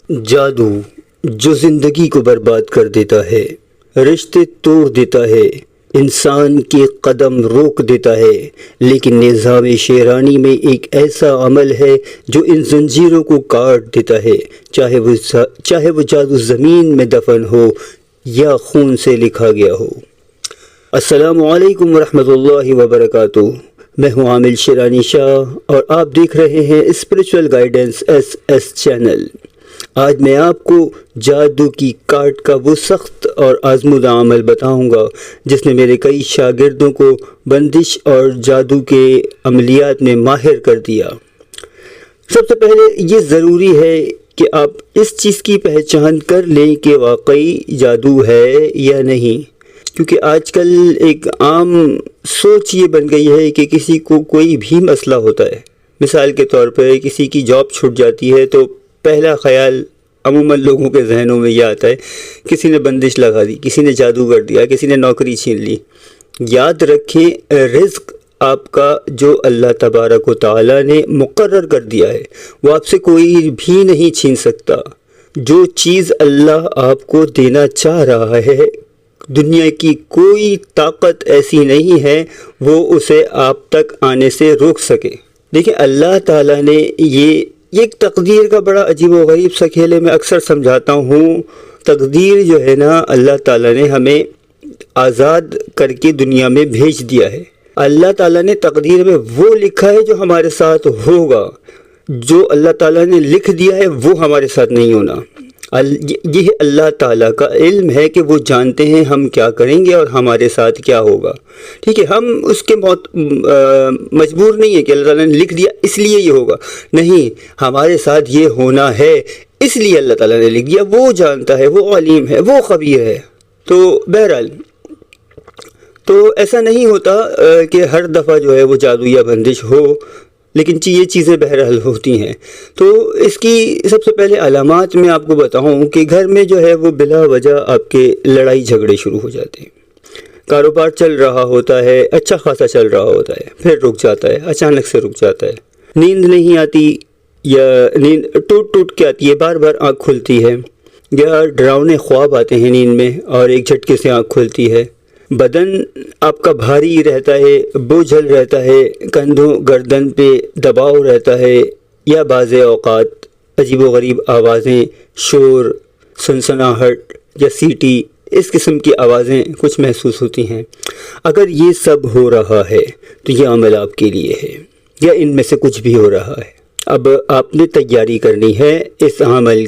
جادو جو زندگی کو برباد کر دیتا ہے، رشتے توڑ دیتا ہے، انسان کے قدم روک دیتا ہے، لیکن نظام شیرانی میں ایک ایسا عمل ہے جو ان زنجیروں کو کاٹ دیتا ہے، چاہے وہ جادو زمین میں دفن ہو یا خون سے لکھا گیا ہو۔ السلام علیکم ورحمۃ اللہ وبرکاتہ۔ میں ہوں عامل شیرانی شاہ اور آپ دیکھ رہے ہیں اسپریچول گائیڈنس ایس چینل۔ آج میں آپ کو جادو کی کاٹ کا وہ سخت اور آزمودہ عمل بتاؤں گا جس نے میرے کئی شاگردوں کو بندش اور جادو کے عملیات میں ماہر کر دیا۔ سب سے پہلے یہ ضروری ہے کہ آپ اس چیز کی پہچان کر لیں کہ واقعی جادو ہے یا نہیں، کیونکہ آج کل ایک عام سوچ یہ بن گئی ہے کہ کسی کو کوئی بھی مسئلہ ہوتا ہے، مثال کے طور پہ کسی کی جاب چھوٹ جاتی ہے تو پہلا خیال عموماً لوگوں کے ذہنوں میں یہ آتا ہے کسی نے بندش لگا دی، کسی نے جادو کر دیا، کسی نے نوکری چھین لی۔ یاد رکھیں، رزق آپ کا جو اللہ تبارک و تعالیٰ نے مقرر کر دیا ہے وہ آپ سے کوئی بھی نہیں چھین سکتا۔ جو چیز اللہ آپ کو دینا چاہ رہا ہے، دنیا کی کوئی طاقت ایسی نہیں ہے وہ اسے آپ تک آنے سے روک سکے۔ دیکھیں، اللہ تعالیٰ نے یہ ایک تقدیر کا بڑا عجیب و غریب سا کھیل ہے۔ میں اکثر سمجھاتا ہوں، تقدیر جو ہے نا، اللہ تعالیٰ نے ہمیں آزاد کر کے دنیا میں بھیج دیا ہے۔ اللہ تعالیٰ نے تقدیر میں وہ لکھا ہے جو ہمارے ساتھ ہوگا، جو اللہ تعالیٰ نے لکھ دیا ہے وہ ہمارے ساتھ نہیں ہونا۔ یہ اللہ تعالیٰ کا علم ہے کہ وہ جانتے ہیں ہم کیا کریں گے اور ہمارے ساتھ کیا ہوگا، ٹھیک ہے۔ ہم اس کے مجبور نہیں ہے کہ اللہ تعالیٰ نے لکھ دیا اس لیے یہ ہوگا، نہیں، ہمارے ساتھ یہ ہونا ہے اس لیے اللہ تعالیٰ نے لکھ دیا۔ وہ جانتا ہے، وہ علیم ہے، وہ خبیر ہے۔ تو بہرحال تو ایسا نہیں ہوتا کہ ہر دفعہ جو ہے وہ جادو یا بندش ہو، لیکن یہ چیزیں بہرحال ہوتی ہیں۔ تو اس کی سب سے پہلے علامات میں آپ کو بتاؤں کہ گھر میں جو ہے وہ بلا وجہ آپ کے لڑائی جھگڑے شروع ہو جاتے ہیں۔ کاروبار چل رہا ہوتا ہے، اچھا خاصا چل رہا ہوتا ہے، پھر رک جاتا ہے، اچانک سے رک جاتا ہے۔ نیند نہیں آتی یا نیند ٹوٹ کے آتی ہے، بار بار آنکھ کھلتی ہے، یا ڈراؤنے خواب آتے ہیں نیند میں اور ایک جھٹکے سے آنکھ کھلتی ہے۔ بدن آپ کا بھاری رہتا ہے، بوجھل رہتا ہے، کندھوں گردن پہ دباؤ رہتا ہے، یا بعض اوقات عجیب و غریب آوازیں، شور، سنسناہٹ یا سیٹی، اس قسم کی آوازیں کچھ محسوس ہوتی ہیں۔ اگر یہ سب ہو رہا ہے تو یہ عمل آپ کے لیے ہے، یا ان میں سے کچھ بھی ہو رہا ہے۔ اب آپ نے تیاری کرنی ہے اس عمل